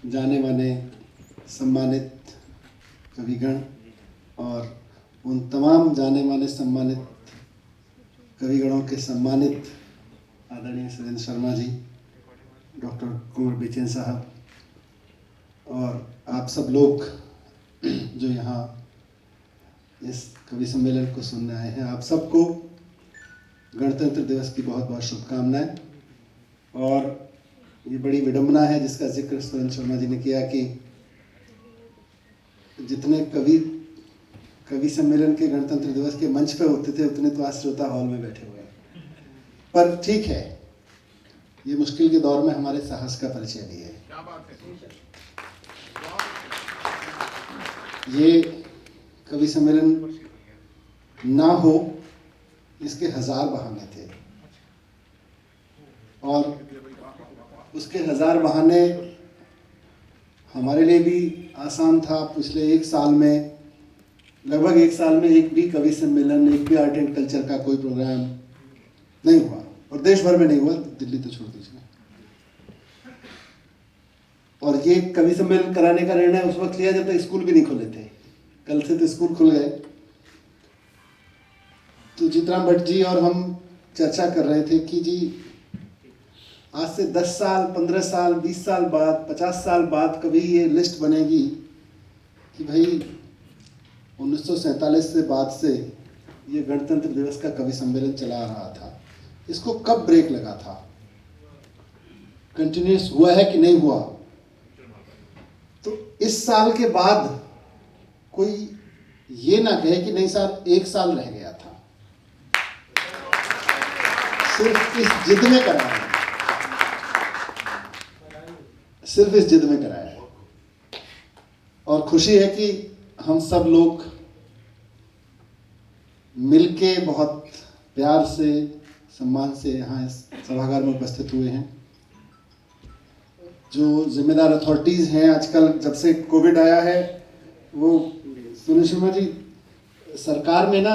जाने माने सम्मानित कविगण और उन तमाम जाने माने सम्मानित कविगणों के सम्मानित आदरणीय सुरेंद्र शर्मा जी, डॉक्टर कुंवर बेचैन साहब और आप सब लोग जो यहाँ इस कवि सम्मेलन को सुनने आए हैं, आप सबको गणतंत्र दिवस की बहुत बहुत शुभकामनाएं। और ये बड़ी विडंबना है जिसका जिक्र सुरेंद्र शर्मा जी ने किया कि जितने कवि सम्मेलन के गणतंत्र दिवस के मंच पे होते थे उतने तो आज श्रोता हॉल में बैठे हुए हैं। पर ठीक है, ये मुश्किल के दौर में हमारे साहस का परिचय भी है। ये कवि सम्मेलन ना हो इसके हजार बहाने थे और उसके हजार बहाने हमारे लिए भी आसान था। पिछले एक साल में, लगभग एक साल में एक भी कवि सम्मेलन, एक भी आर्ट एंड कल्चर का कोई प्रोग्राम नहीं हुआ और देश भर में नहीं हुआ, दिल्ली तो छोड़ दीजिए। और ये कवि सम्मेलन कराने का निर्णय उस वक्त लिया जब तक स्कूल भी नहीं खुले थे। कल से तो स्कूल खुल गए। तो चित्राम भट्ट जी और हम चर्चा कर रहे थे कि जी आज से 10 साल, 15 साल, 20 साल बाद, 50 साल बाद कभी ये लिस्ट बनेगी कि भाई 1947 से बाद से ये गणतंत्र दिवस का कवि सम्मेलन चला आ रहा था, इसको कब ब्रेक लगा था, कंटिन्यूस हुआ है कि नहीं हुआ। तो इस साल के बाद कोई ये ना कहे कि नहीं सर एक साल रह गया था, सिर्फ इस जिद में कराया है, सिर्फ इस जिद में कराया है। और खुशी है कि हम सब लोग मिलके बहुत प्यार से, सम्मान से यहाँ इस सभागार में उपस्थित हुए हैं। जो जिम्मेदार अथॉरिटीज़ हैं आजकल, जब से कोविड आया है, वो सुनील शर्मा जी, सरकार में ना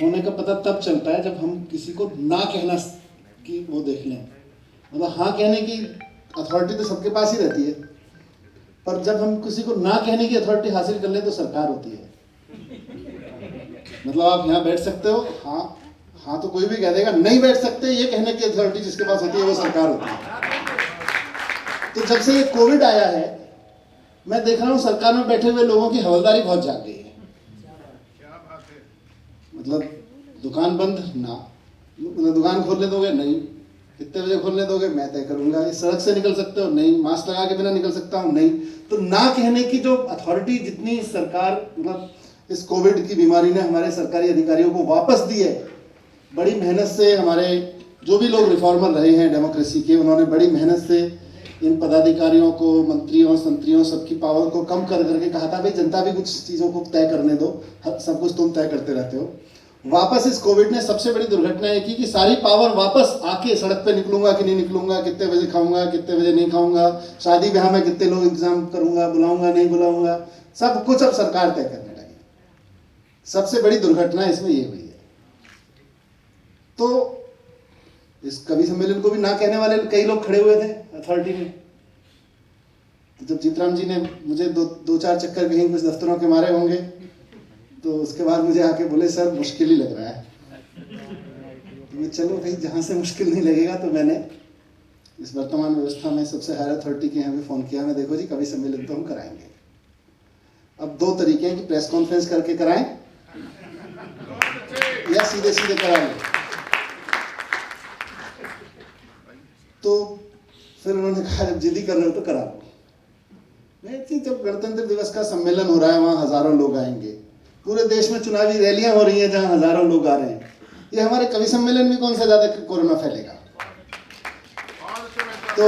होने का पता तब चलता है जब हम किसी को ना कहना कि वो देख लें। मतलब हाँ कहने की अथॉरिटी तो सबके पास ही रहती है, पर जब हम किसी को ना कहने की अथॉरिटी हासिल कर लें तो सरकार होती है। मतलब आप यहाँ बैठ सकते हो, हाँ हाँ तो कोई भी कह देगा, नहीं बैठ सकते, ये कहने की अथॉरिटी जिसके पास होती है वो सरकार होती है। तो जब से ये कोविड आया है, मैं देख रहा हूँ सरकार में बैठे हुए लोगों की हवलदारी बहुत जाग गई है। मतलब दुकान बंद ना, मतलब दुकान खोलने दोगे नहीं, कितने बजे खोलने दोगे मैं तय करूंगा, इस सड़क से निकल सकते हो नहीं, मास्क लगा के बिना निकल सकता हूँ नहीं। तो ना कहने की जो अथॉरिटी जितनी सरकार, मतलब इस कोविड की बीमारी ने हमारे सरकारी अधिकारियों को वापस दी है, बड़ी मेहनत से हमारे जो भी लोग रिफॉर्मर रहे हैं डेमोक्रेसी के, उन्होंने बड़ी मेहनत से इन पदाधिकारियों को, मंत्रियों संत्रियों सबकी पावर को कम कर करके कहा था भाई जनता भी कुछ चीज़ों को तय करने दो, सब कुछ तुम तय करते रहते हो। वापस इस कोविड ने सबसे बड़ी दुर्घटना ये की कि सारी पावर वापस आके सड़क पे निकलूंगा कि नहीं निकलूंगा, कितने बजे खाऊंगा कितने बजे नहीं खाऊंगा, शादी ब्याह में कितने लोग इंतजाम करूंगा, बुलाऊंगा नहीं बुलाऊंगा, सब कुछ अब सरकार तय करने लगी। सबसे बड़ी दुर्घटना इसमें ये हुई है। तो इस कवि सम्मेलन को भी ना कहने वाले कई लोग खड़े हुए थे अथॉरिटी में। तो जब चित्राम जी ने मुझे दो चार चक्कर कहीं कुछ दफ्तरों के मारे होंगे, तो उसके बाद मुझे आके बोले सर मुश्किल ही लग रहा है। तो चलो भाई जहाँ से मुश्किल नहीं लगेगा, तो मैंने इस वर्तमान व्यवस्था में सबसे हायर अथॉरिटी के यहाँ भी फ़ोन किया। मैं देखो जी कवि सम्मेलन तो हम कराएंगे। अब दो तरीके हैं कि प्रेस कॉन्फ्रेंस करके कराएं या सीधे सीधे कराएं। तो फिर उन्होंने कहा जब जिद ही कर रहे हो तो करा लो। जब गणतंत्र दिवस का सम्मेलन हो रहा है वहाँ हजारों लोग आएंगे, पूरे देश में चुनावी रैलियां हो रही हैं जहाँ हजारों लोग आ रहे हैं, ये हमारे कवि सम्मेलन में कौन सा ज्यादा कोरोना फैलेगा। तो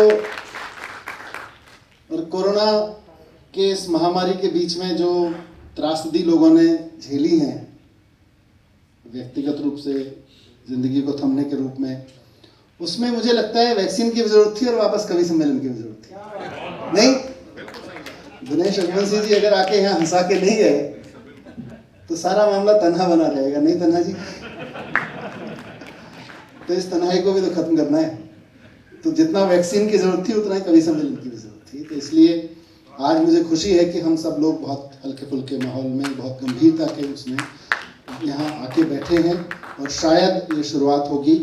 और कोरोना के इस महामारी के बीच में जो त्रासदी लोगों ने झेली है, व्यक्तिगत रूप से जिंदगी को थमने के रूप में, उसमें मुझे लगता है वैक्सीन की जरूरत थी और वापस कवि सम्मेलन की जरूरत थी। नहीं, दिनेश रघुवंशी जी अगर आके यहाँ हंसा के नहीं गए तो सारा मामला तन्हा बना रहेगा। नहीं तन्हा जी, तो इस तन्हाई को भी तो खत्म करना है। तो जितना वैक्सीन की जरूरत थी उतना ही कवि सम्मेलन की भी जरूरत थी। तो इसलिए आज मुझे खुशी है कि हम सब लोग बहुत हल्के फुल्के माहौल में, बहुत गंभीरता के उसमें यहाँ आके बैठे हैं। और शायद ये शुरुआत होगी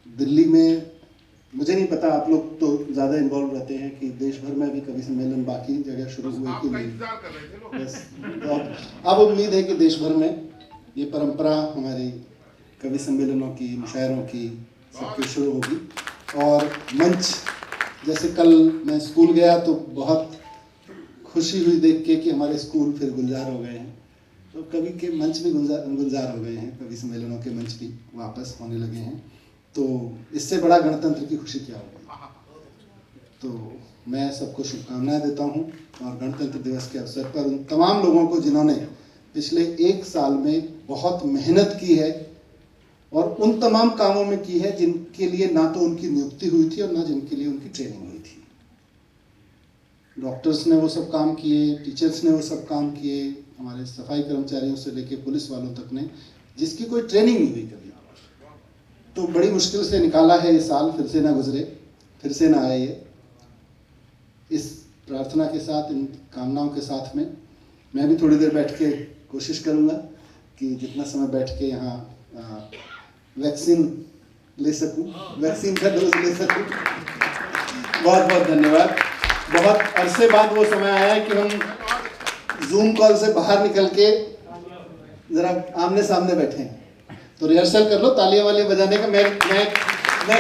दिल्ली में, मुझे नहीं पता, आप लोग तो ज़्यादा इन्वॉल्व रहते हैं कि देश भर में भी कवि सम्मेलन बाकी जगह शुरू हुए कि नहीं। बस तो अब उम्मीद है कि देश भर में ये परंपरा हमारी कवि सम्मेलनों की, मुशायरों की, सबकी शुरू होगी। और मंच, जैसे कल मैं स्कूल गया तो बहुत खुशी हुई देख के कि हमारे स्कूल फिर गुलजार हो गए हैं। तो कवि के मंच भी गुलजार हो गए हैं, कवि सम्मेलनों के मंच भी वापस होने लगे हैं। तो इससे बड़ा गणतंत्र की खुशी क्या होगी। तो मैं सबको शुभकामनाएं देता हूं और गणतंत्र दिवस के अवसर पर उन तमाम लोगों को जिन्होंने पिछले 1 साल में बहुत मेहनत की है और उन तमाम कामों में की है जिनके लिए ना तो उनकी नियुक्ति हुई थी और ना जिनके लिए उनकी ट्रेनिंग हुई थी। डॉक्टर्स ने वो सब काम किए, टीचर्स ने वो सब काम किए, हमारे सफाई कर्मचारियों से लेके पुलिस वालों तक ने, जिसकी कोई ट्रेनिंग नहीं हुई कभी। तो बड़ी मुश्किल से निकाला है ये साल, फिर से ना गुजरे, फिर से ना आए ये। इस प्रार्थना के साथ, इन कामनाओं के साथ में मैं भी थोड़ी देर बैठ के कोशिश करूँगा कि जितना समय बैठ के यहाँ वैक्सीन ले सकूँ, वैक्सीन का डोज ले सकूँ। बहुत बहुत धन्यवाद। बहुत अरसे बाद वो समय आया है कि हम जूम कॉल से बाहर निकल के ज़रा आमने सामने बैठे हैं। तो रिहर्सल कर लो तालियां वालियां बजाने का। मैं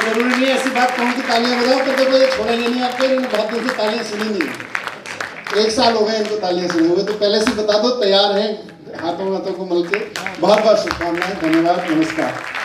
जरूरी नहीं ऐसी बात कहूँ कि तालियां बजाओ, तो देखो ये छोड़ेंगे नहीं आपको, इन्होंने बहुत दिन से तालियां सुनी नहीं। 1 साल हो गए इनको तालियां सुने हुए, तो पहले से बता दो तैयार हैं हाथों को मल के। बहुत बहुत शुभकामनाएं, धन्यवाद, नमस्कार।